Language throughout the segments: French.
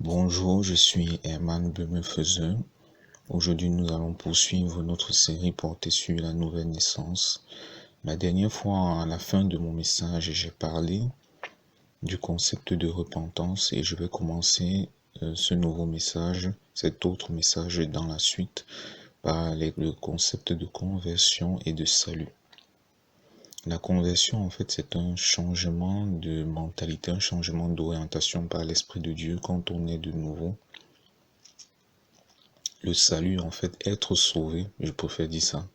Bonjour, je suis Herman Bemefeuseux. Aujourd'hui, nous allons poursuivre notre série portée sur la nouvelle naissance. La dernière fois, à la fin de mon message, j'ai parlé du concept de repentance et je vais commencer ce nouveau message, cet autre message dans la suite, par le concept de conversion et de salut. La conversion, en fait, c'est un changement de mentalité, un changement d'orientation par l'Esprit de Dieu quand on est de nouveau. Le salut, en fait, être sauvé, je préfère dire ça.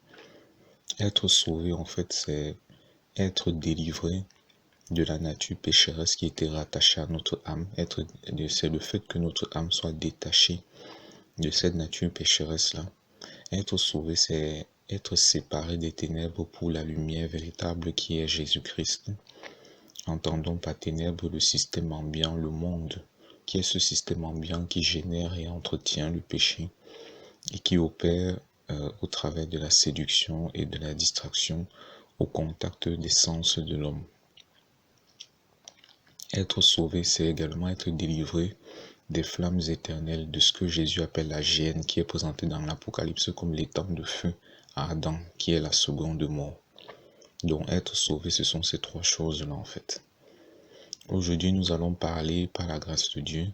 Être sauvé, en fait, c'est être délivré de la nature pécheresse qui était rattachée à notre âme. C'est le fait que notre âme soit détachée de cette nature pécheresse-là. Être sauvé, c'est être séparé des ténèbres pour la lumière véritable qui est Jésus-Christ. Entendons par ténèbres le système ambiant, le monde, qui est ce système ambiant qui génère et entretient le péché et qui opère au travers de la séduction et de la distraction au contact des sens de l'homme. Être sauvé, c'est également être délivré des flammes éternelles, de ce que Jésus appelle la géhenne, qui est présentée dans l'Apocalypse comme l'étang de feu à Adam, qui est la seconde mort. Donc être sauvé, ce sont ces trois choses-là en fait. Aujourd'hui, nous allons parler, par la grâce de Dieu,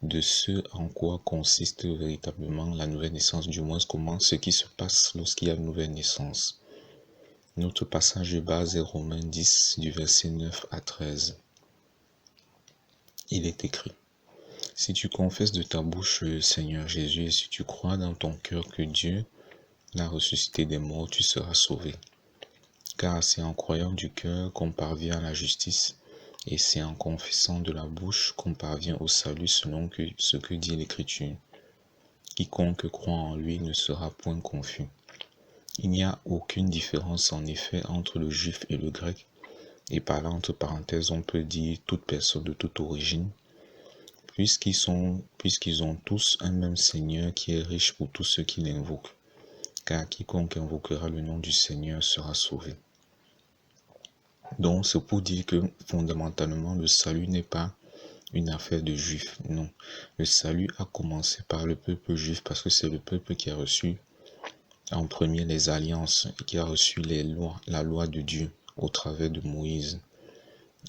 de ce en quoi consiste véritablement la nouvelle naissance, du moins ce qui se passe lorsqu'il y a une nouvelle naissance. Notre passage de base est Romains 10, du verset 9 à 13. Il est écrit: si tu confesses de ta bouche le Seigneur Jésus et si tu crois dans ton cœur que Dieu l'a ressuscité des morts, tu seras sauvé. Car c'est en croyant du cœur qu'on parvient à la justice, et c'est en confessant de la bouche qu'on parvient au salut selon ce que dit l'Écriture. Quiconque croit en lui ne sera point confus. Il n'y a aucune différence en effet entre le juif et le grec, et par là entre parenthèses on peut dire toute personne de toute origine, puisqu'ils ont tous un même Seigneur qui est riche pour tous ceux qui l'invoquent, car quiconque invoquera le nom du Seigneur sera sauvé. Donc c'est pour dire que fondamentalement le salut n'est pas une affaire de juifs, non. Le salut a commencé par le peuple juif parce que c'est le peuple qui a reçu en premier les alliances et qui a reçu la loi de Dieu au travers de Moïse.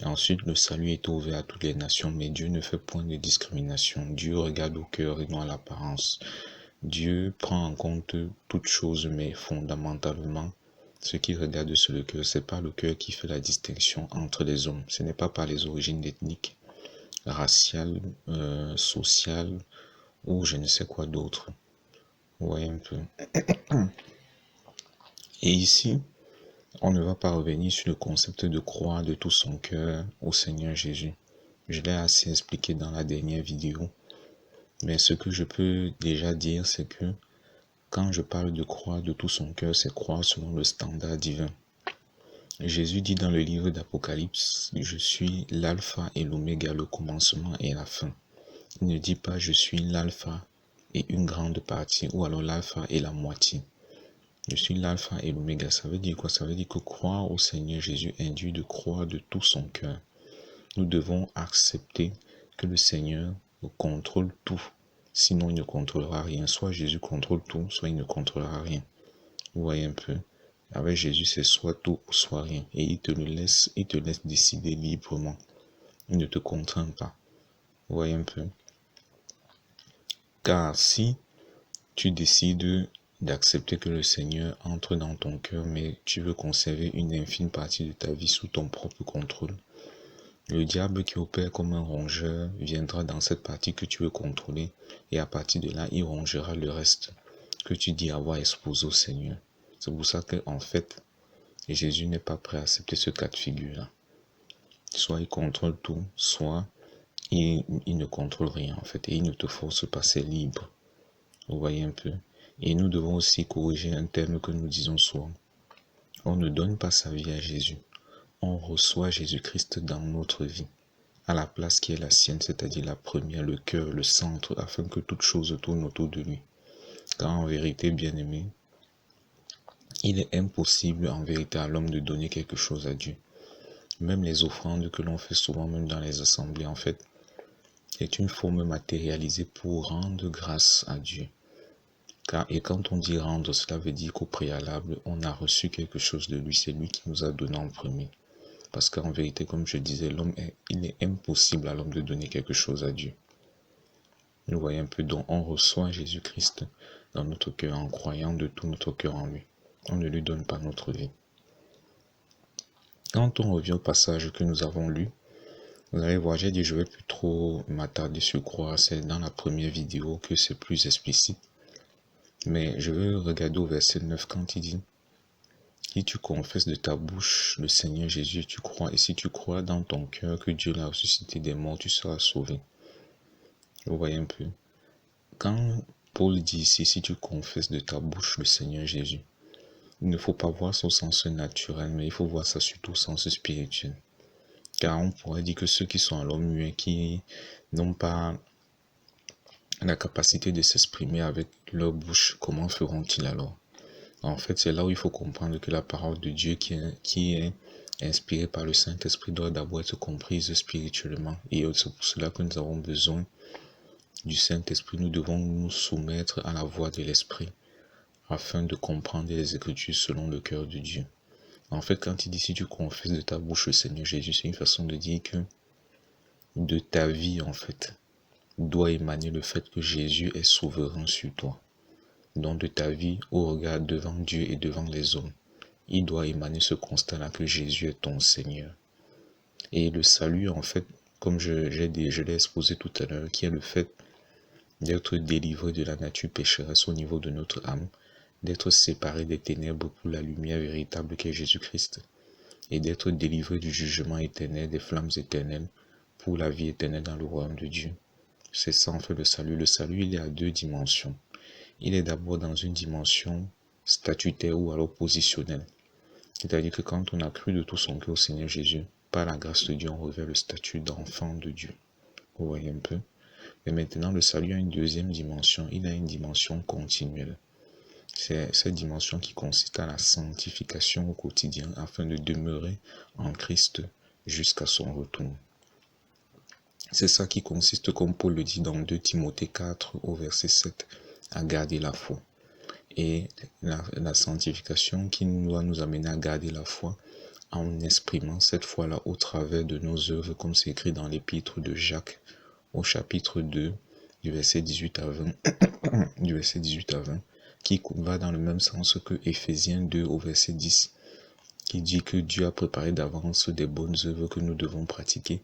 Et ensuite le salut est ouvert à toutes les nations, mais Dieu ne fait point de discrimination. Dieu regarde au cœur et non à l'apparence. Dieu prend en compte toutes choses, mais fondamentalement, ce qui regarde sur le cœur, c'est pas le cœur qui fait la distinction entre les hommes. Ce n'est pas par les origines ethniques, raciales, sociales ou je ne sais quoi d'autre. Vous voyez un peu. Et ici, on ne va pas revenir sur le concept de croire de tout son cœur au Seigneur Jésus. Je l'ai assez expliqué dans la dernière vidéo. Mais ce que je peux déjà dire, c'est que quand je parle de croire de tout son cœur, c'est croire selon le standard divin. Jésus dit dans le livre d'Apocalypse: je suis l'alpha et l'oméga, le commencement et la fin. Il ne dit pas je suis l'alpha et une grande partie, ou alors l'alpha et la moitié. Je suis l'alpha et l'oméga. Ça veut dire quoi? Ça veut dire que croire au Seigneur Jésus induit de croire de tout son cœur. Nous devons accepter que le Seigneur contrôle tout. Sinon, il ne contrôlera rien. Soit Jésus contrôle tout, soit il ne contrôlera rien. Vous voyez un peu? Avec Jésus, c'est soit tout ou soit rien. Et il te laisse décider librement. Il ne te contraint pas. Vous voyez un peu? Car si tu décides d'accepter que le Seigneur entre dans ton cœur, mais tu veux conserver une infime partie de ta vie sous ton propre contrôle, le diable qui opère comme un rongeur viendra dans cette partie que tu veux contrôler et à partir de là, il rongera le reste que tu dis avoir exposé au Seigneur. C'est pour ça qu'en fait, Jésus n'est pas prêt à accepter ce cas de figure-là. Soit il contrôle tout, soit il ne contrôle rien en fait et il ne te force pas, c'est libre. Vous voyez un peu? Et nous devons aussi corriger un terme que nous disons souvent. On ne donne pas sa vie à Jésus. On reçoit Jésus-Christ dans notre vie, à la place qui est la sienne, c'est-à-dire la première, le cœur, le centre, afin que toute chose tourne autour de lui. Car en vérité, bien-aimé, il est impossible en vérité à l'homme de donner quelque chose à Dieu. Même les offrandes que l'on fait souvent, même dans les assemblées, en fait, est une forme matérialisée pour rendre grâce à Dieu. Et quand on dit rendre, cela veut dire qu'au préalable, on a reçu quelque chose de lui. C'est lui qui nous a donné en premier. Parce qu'en vérité, comme je disais, il est impossible à l'homme de donner quelque chose à Dieu. Nous voyons un peu, donc on reçoit Jésus-Christ dans notre cœur en croyant de tout notre cœur en lui. On ne lui donne pas notre vie. Quand on revient au passage que nous avons lu, vous allez voir, j'ai dit je ne vais plus trop m'attarder sur quoi, c'est dans la première vidéo que c'est plus explicite. Mais je veux regarder au verset 9 quand il dit « Si tu confesses de ta bouche le Seigneur Jésus, tu crois, et si tu crois dans ton cœur que Dieu l'a ressuscité des morts, tu seras sauvé. » Vous voyez un peu. Quand Paul dit ici « Si tu confesses de ta bouche le Seigneur Jésus », il ne faut pas voir ça au sens naturel, mais il faut voir ça surtout au sens spirituel. Car on pourrait dire que ceux qui sont à l'homme muet, qui n'ont pas la capacité de s'exprimer avec leur bouche, comment feront-ils alors? En fait, c'est là où il faut comprendre que la parole de Dieu qui est inspirée par le Saint-Esprit doit d'abord être comprise spirituellement. Et c'est pour cela que nous avons besoin du Saint-Esprit. Nous devons nous soumettre à la voix de l'Esprit afin de comprendre les Écritures selon le cœur de Dieu. En fait, quand il dit si tu confesses de ta bouche le Seigneur Jésus, c'est une façon de dire que de ta vie, en fait, doit émaner le fait que Jésus est souverain sur toi. Donc de ta vie au regard devant Dieu et devant les hommes, il doit émaner ce constat-là que Jésus est ton Seigneur. Et le salut, en fait, comme je l'ai exposé tout à l'heure, qui est le fait d'être délivré de la nature pécheresse au niveau de notre âme, d'être séparé des ténèbres pour la lumière véritable qu'est Jésus-Christ, et d'être délivré du jugement éternel, des flammes éternelles, pour la vie éternelle dans le royaume de Dieu. C'est ça en fait le salut. Le salut, il est à deux dimensions. Il est d'abord dans une dimension statutaire ou alors positionnelle. C'est-à-dire que quand on a cru de tout son cœur au Seigneur Jésus, par la grâce de Dieu, on revêt le statut d'enfant de Dieu. Vous voyez un peu? Mais maintenant, le salut a une deuxième dimension. Il a une dimension continuelle. C'est cette dimension qui consiste à la sanctification au quotidien afin de demeurer en Christ jusqu'à son retour. C'est ça qui consiste, comme Paul le dit dans 2 Timothée 4 au verset 7, à garder la foi. Et la sanctification qui doit nous amener à garder la foi en exprimant cette foi-là au travers de nos œuvres, comme c'est écrit dans l'épître de Jacques au chapitre 2, du verset 18 à 20, du verset 18 à 20, qui va dans le même sens que Éphésiens 2 au verset 10, qui dit que Dieu a préparé d'avance des bonnes œuvres que nous devons pratiquer.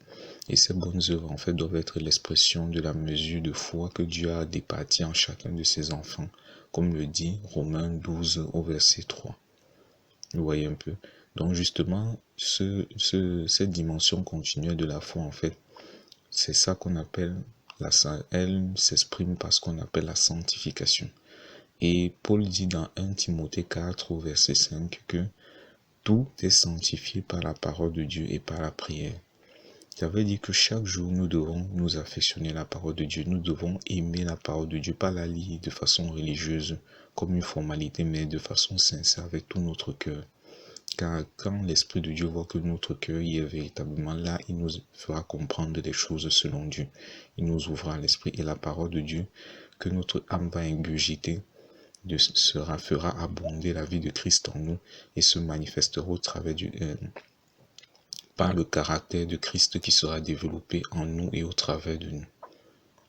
Et ces bonnes œuvres, en fait, doivent être l'expression de la mesure de foi que Dieu a départie en chacun de ses enfants, comme le dit Romains 12 au verset 3. Vous voyez un peu. Donc justement, cette dimension continuelle de la foi, en fait, c'est ça qu'on appelle, elle s'exprime par ce qu'on appelle la sanctification. Et Paul dit dans 1 Timothée 4 au verset 5 que tout est sanctifié par la parole de Dieu et par la prière. Ça veut dire que chaque jour, nous devons nous affectionner à la parole de Dieu. Nous devons aimer la parole de Dieu, pas la lire de façon religieuse, comme une formalité, mais de façon sincère, avec tout notre cœur. Car quand l'Esprit de Dieu voit que notre cœur y est véritablement là, il nous fera comprendre des choses selon Dieu. Il nous ouvrira l'Esprit et la parole de Dieu que notre âme va ingurgiter fera abonder la vie de Christ en nous et se manifestera au travers par le caractère de Christ qui sera développé en nous et au travers de nous.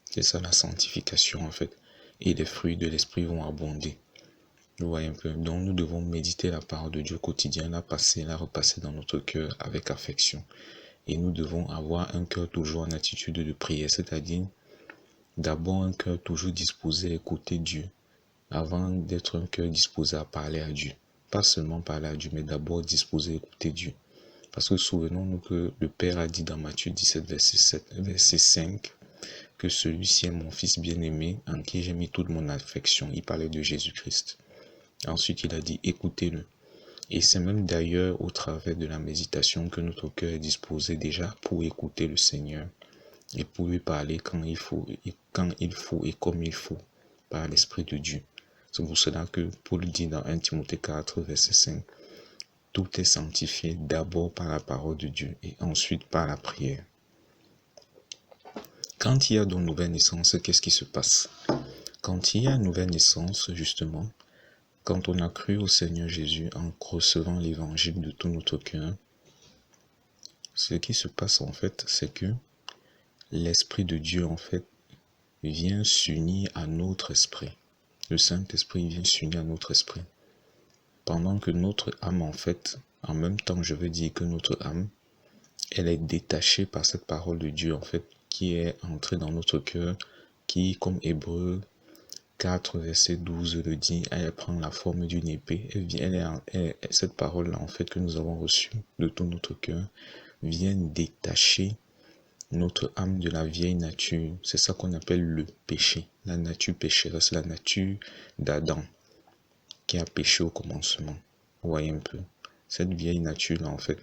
C'est ça la sanctification en fait. Et les fruits de l'esprit vont abonder. Vous voyez un peu. Donc nous devons méditer la parole de Dieu au quotidien, la passer, la repasser dans notre cœur avec affection. Et nous devons avoir un cœur toujours en attitude de prière, c'est-à-dire d'abord un cœur toujours disposé à écouter Dieu, avant d'être un cœur disposé à parler à Dieu. Pas seulement parler à Dieu, mais d'abord disposé à écouter Dieu. Parce que souvenons-nous que le Père a dit dans Matthieu 17, verset 5, que celui-ci est mon Fils bien-aimé, en qui j'ai mis toute mon affection. Il parlait de Jésus-Christ. Ensuite, il a dit, écoutez-le. Et c'est même d'ailleurs au travers de la méditation que notre cœur est disposé déjà pour écouter le Seigneur et pour lui parler quand il faut et comme il faut, par l'Esprit de Dieu. C'est pour cela que Paul dit dans 1 Timothée 4, verset 5, tout est sanctifié d'abord par la parole de Dieu et ensuite par la prière. Quand il y a donc nouvelle naissance, qu'est-ce qui se passe? Quand il y a nouvelle naissance, justement, quand on a cru au Seigneur Jésus en recevant l'évangile de tout notre cœur, ce qui se passe en fait, c'est que l'Esprit de Dieu en fait vient s'unir à notre esprit. Le Saint-Esprit vient s'unir à notre esprit. Pendant que notre âme en fait, en même temps je veux dire que notre âme, elle est détachée par cette parole de Dieu en fait, qui est entrée dans notre cœur, qui comme Hébreux 4, verset 12 le dit, elle prend la forme d'une épée. Cette parole-là, en fait, que nous avons reçue de tout notre cœur, vient détacher notre âme de la vieille nature. C'est ça qu'on appelle le péché, la nature pécheresse, la nature d'Adam, qui a péché au commencement. Vous voyez un peu. Cette vieille nature-là, en fait,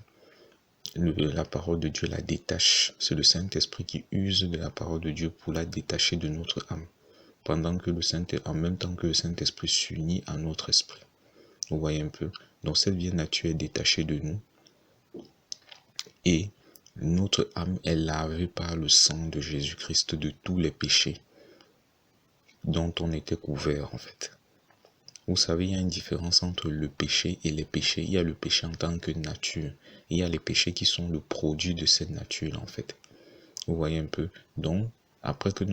la parole de Dieu la détache. C'est le Saint-Esprit qui use de la parole de Dieu pour la détacher de notre âme. En même temps que le Saint-Esprit s'unit à notre esprit. Vous voyez un peu. Donc cette vieille nature est détachée de nous. Et notre âme est lavée par le sang de Jésus-Christ de tous les péchés dont on était couvert en fait. Vous savez, il y a une différence entre le péché et les péchés. Il y a le péché en tant que nature. Il y a les péchés qui sont le produit de cette nature en fait. Vous voyez un peu. Donc, après que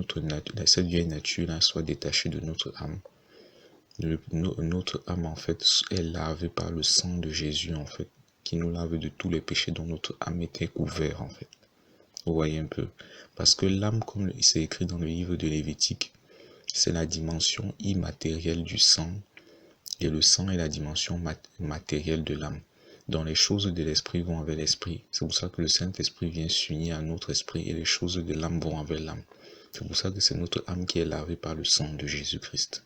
cette vieille nature-là soit détachée de notre âme, notre âme en fait est lavée par le sang de Jésus en fait, qui nous lave de tous les péchés dont notre âme était couverte en fait. Vous voyez un peu. Parce que l'âme, comme c'est écrit dans le livre de Lévitique, c'est la dimension immatérielle du sang, et le sang est la dimension matérielle de l'âme. Donc les choses de l'esprit vont avec l'esprit. C'est pour ça que le Saint-Esprit vient s'unir à notre esprit et les choses de l'âme vont avec l'âme. C'est pour ça que c'est notre âme qui est lavée par le sang de Jésus-Christ.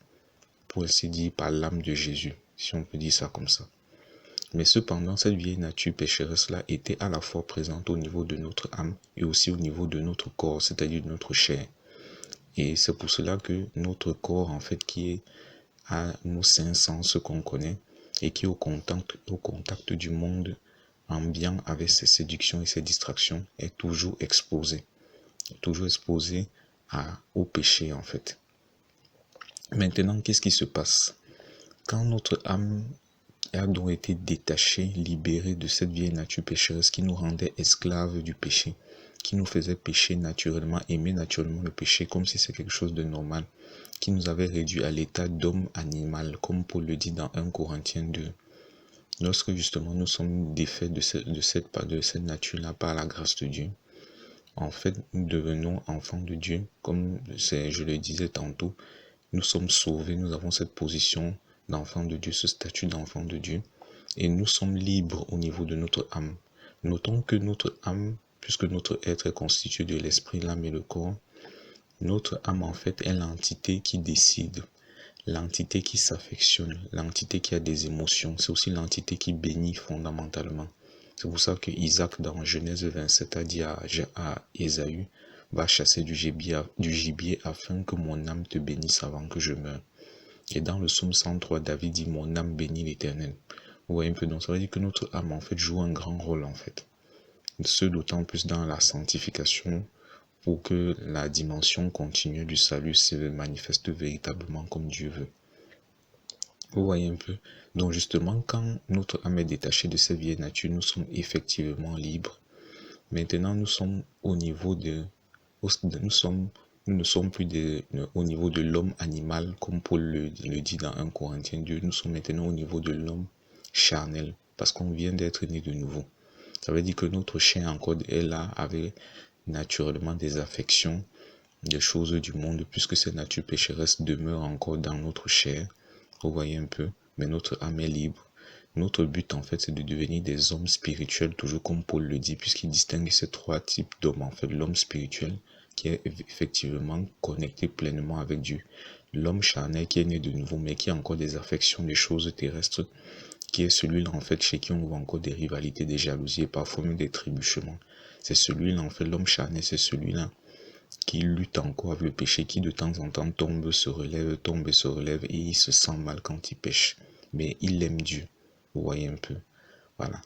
Pour ainsi dire, par l'âme de Jésus, si on peut dire ça comme ça. Mais cependant, cette vieille nature pécheresse-là était à la fois présente au niveau de notre âme et aussi au niveau de notre corps, c'est-à-dire de notre chair. Et c'est pour cela que notre corps, en fait, qui est à nos cinq sens qu'on connaît et qui est au contact du monde ambiant avec ses séductions et ses distractions, est toujours exposé au péché, en fait. Maintenant, qu'est-ce qui se passe? Quand notre âme a donc été détachée, libérée de cette vieille nature pécheresse qui nous rendait esclaves du péché, qui nous faisait pécher naturellement, aimer naturellement le péché comme si c'est quelque chose de normal, qui nous avait réduit à l'état d'homme animal, comme Paul le dit dans 1 Corinthiens 2. Lorsque justement nous sommes défaits de cette nature-là par la grâce de Dieu, en fait, nous devenons enfants de Dieu, comme je le disais tantôt, nous sommes sauvés, nous avons cette position d'enfant de Dieu, ce statut d'enfant de Dieu, et nous sommes libres au niveau de notre âme. Notons que notre âme, puisque notre être est constitué de l'esprit, l'âme et le corps, notre âme en fait est l'entité qui décide, l'entité qui s'affectionne, l'entité qui a des émotions, c'est aussi l'entité qui bénit fondamentalement. C'est pour ça que Isaac dans Genèse 27 a dit à Ésaü, va chasser du gibier afin que mon âme te bénisse avant que je meure. Et dans le psaume 103, David dit, mon âme bénit l'Éternel. Vous voyez un peu, donc ça veut dire que notre âme en fait joue un grand rôle en fait. Ce d'autant plus dans la sanctification pour que la dimension continue du salut se manifeste véritablement comme Dieu veut. Vous voyez un peu. Donc justement, quand notre âme est détachée de cette vieille nature, nous sommes effectivement libres. Maintenant, nous sommes au niveau nous ne sommes plus au niveau de l'homme animal, comme Paul le dit dans 1 Corinthiens 2. Nous sommes maintenant au niveau de l'homme charnel, parce qu'on vient d'être né de nouveau. Ça veut dire que notre chair encore est là avec naturellement des affections, des choses du monde, puisque cette nature pécheresse demeure encore dans notre chair. Vous voyez un peu, mais notre âme est libre. Notre but, en fait, c'est de devenir des hommes spirituels, toujours comme Paul le dit, puisqu'il distingue ces trois types d'hommes. En fait, l'homme spirituel, qui est effectivement connecté pleinement avec Dieu. L'homme charnel, qui est né de nouveau, mais qui a encore des affections, des choses terrestres, qui est celui-là, en fait, chez qui on voit encore des rivalités, des jalousies et parfois même des trébuchements. C'est celui-là, en fait, l'homme charnel, c'est celui-là qui lutte encore avec le péché, qui de temps en temps tombe et se relève, et il se sent mal quand il pêche. Mais il aime Dieu. Vous voyez un peu. Voilà.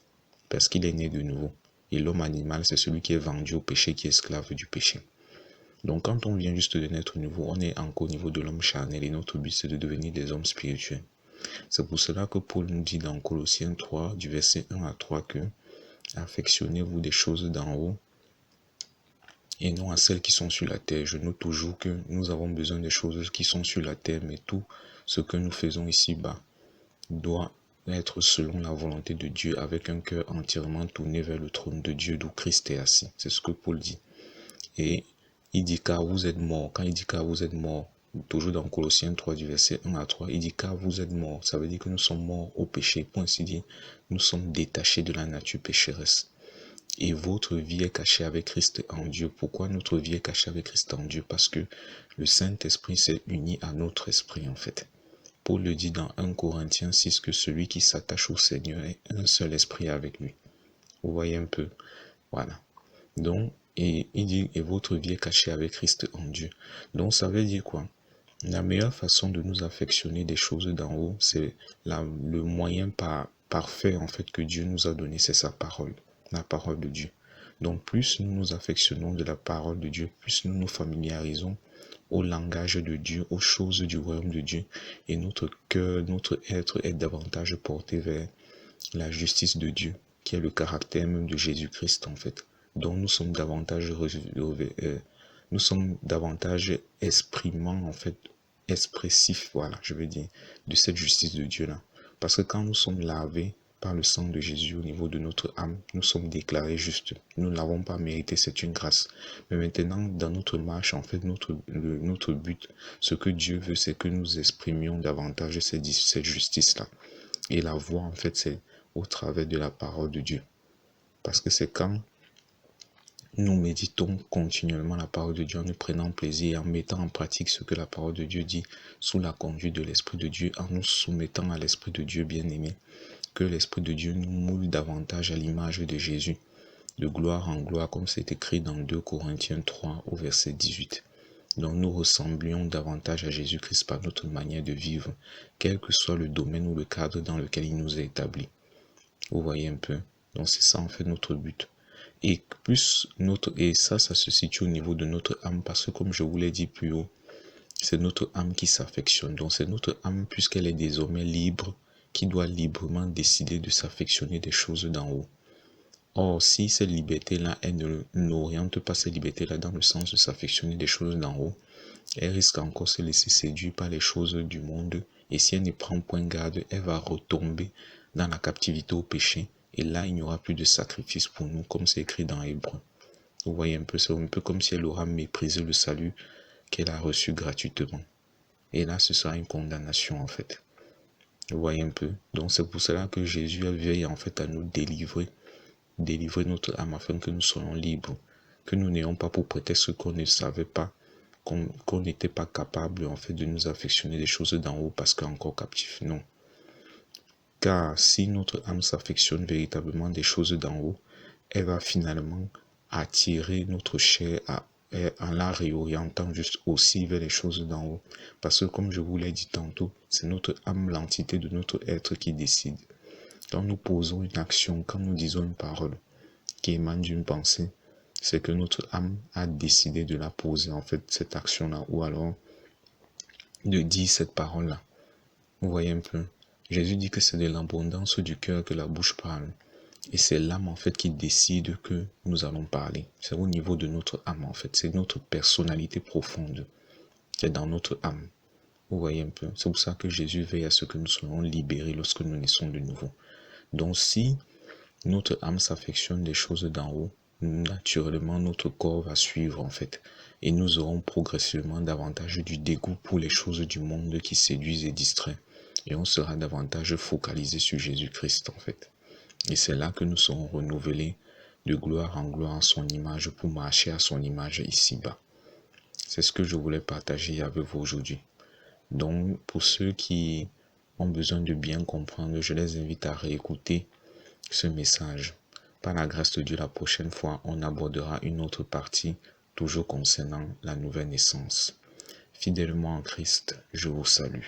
Parce qu'il est né de nouveau. Et l'homme animal, c'est celui qui est vendu au péché, qui est esclave du péché. Donc quand on vient juste de naître nouveau, on est encore au niveau de l'homme charnel et notre but c'est de devenir des hommes spirituels. C'est pour cela que Paul nous dit dans Colossiens 3, du verset 1 à 3 que affectionnez-vous des choses d'en haut et non à celles qui sont sur la terre. Je note toujours que nous avons besoin des choses qui sont sur la terre, mais tout ce que nous faisons ici-bas doit être selon la volonté de Dieu, avec un cœur entièrement tourné vers le trône de Dieu d'où Christ est assis. C'est ce que Paul dit. Et il dit car vous êtes morts. Quand il dit car vous êtes morts, toujours dans Colossiens 3 du verset 1 à 3, il dit car vous êtes morts. Ça veut dire que nous sommes morts au péché. Pour ainsi dire, nous sommes détachés de la nature pécheresse. Et votre vie est cachée avec Christ en Dieu. Pourquoi notre vie est cachée avec Christ en Dieu? Parce que le Saint-Esprit s'est uni à notre esprit en fait. Paul le dit dans 1 Corinthiens 6 que celui qui s'attache au Seigneur est un seul esprit avec lui. Vous voyez un peu? Voilà. Donc, et il dit, et votre vie est cachée avec Christ en Dieu. Donc, ça veut dire quoi? La meilleure façon de nous affectionner des choses d'en haut, c'est le moyen parfait en fait que Dieu nous a donné, c'est sa parole, la parole de Dieu. Donc, plus nous nous affectionnons de la parole de Dieu, plus nous nous familiarisons au langage de Dieu, aux choses du royaume de Dieu, et notre cœur, notre être est davantage porté vers la justice de Dieu, qui est le caractère même de Jésus-Christ en fait. Donc nous sommes davantage exprimants en fait, expressifs, voilà, je veux dire, de cette justice de Dieu là. Parce que quand nous sommes lavés par le sang de Jésus au niveau de notre âme, nous sommes déclarés justes. Nous ne l'avons pas mérité, c'est une grâce. Mais maintenant, dans notre marche, en fait, notre but, ce que Dieu veut, c'est que nous exprimions davantage cette justice-là. Et la voie, en fait, c'est au travers de la parole de Dieu. Parce que c'est quand nous méditons continuellement la parole de Dieu en nous prenant plaisir et en mettant en pratique ce que la parole de Dieu dit sous la conduite de l'Esprit de Dieu, en nous soumettant à l'Esprit de Dieu bien-aimé, que l'Esprit de Dieu nous moule davantage à l'image de Jésus, de gloire en gloire, comme c'est écrit dans 2 Corinthiens 3 au verset 18. Donc nous ressemblions davantage à Jésus-Christ par notre manière de vivre, quel que soit le domaine ou le cadre dans lequel il nous a établis. Vous voyez un peu? Donc c'est ça en fait notre but. Et ça se situe au niveau de notre âme, parce que comme je vous l'ai dit plus haut, c'est notre âme qui s'affectionne. Donc c'est notre âme, puisqu'elle est désormais libre, qui doit librement décider de s'affectionner des choses d'en haut. Or, si cette liberté-là, elle n'oriente pas cette liberté-là dans le sens de s'affectionner des choses d'en haut, elle risque encore de se laisser séduire par les choses du monde. Et si elle ne prend point garde, elle va retomber dans la captivité au péché. Et là, il n'y aura plus de sacrifice pour nous, comme c'est écrit dans Hébreux. Vous voyez un peu, c'est un peu comme si elle aura méprisé le salut qu'elle a reçu gratuitement. Et là, ce sera une condamnation en fait. Vous voyez un peu. Donc c'est pour cela que Jésus veille en fait à nous délivrer notre âme afin que nous soyons libres. Que nous n'ayons pas pour prétexte qu'on ne savait pas, qu'on n'était pas capable en fait de nous affectionner des choses d'en haut parce qu'encore captif. Non. Car si notre âme s'affectionne véritablement des choses d'en haut, elle va finalement attirer notre chair en la réorientant juste aussi vers les choses d'en haut. Parce que comme je vous l'ai dit tantôt, c'est notre âme, l'entité de notre être qui décide. Quand nous posons une action, quand nous disons une parole qui émane d'une pensée, c'est que notre âme a décidé de la poser, en fait, cette action-là, ou alors de dire cette parole-là. Vous voyez un peu? Jésus dit que c'est de l'abondance du cœur que la bouche parle. Et c'est l'âme, en fait, qui décide que nous allons parler. C'est au niveau de notre âme, en fait. C'est notre personnalité profonde. C'est dans notre âme. Vous voyez un peu? C'est pour ça que Jésus veille à ce que nous soyons libérés lorsque nous naissons de nouveau. Donc, si notre âme s'affectionne des choses d'en haut, naturellement, notre corps va suivre, en fait. Et nous aurons progressivement davantage du dégoût pour les choses du monde qui séduisent et distraient. Et on sera davantage focalisé sur Jésus-Christ, en fait. Et c'est là que nous serons renouvelés de gloire en gloire en son image pour marcher à son image ici-bas. C'est ce que je voulais partager avec vous aujourd'hui. Donc, pour ceux qui ont besoin de bien comprendre, je les invite à réécouter ce message. Par la grâce de Dieu, la prochaine fois, on abordera une autre partie, toujours concernant la nouvelle naissance. Fidèlement en Christ, je vous salue.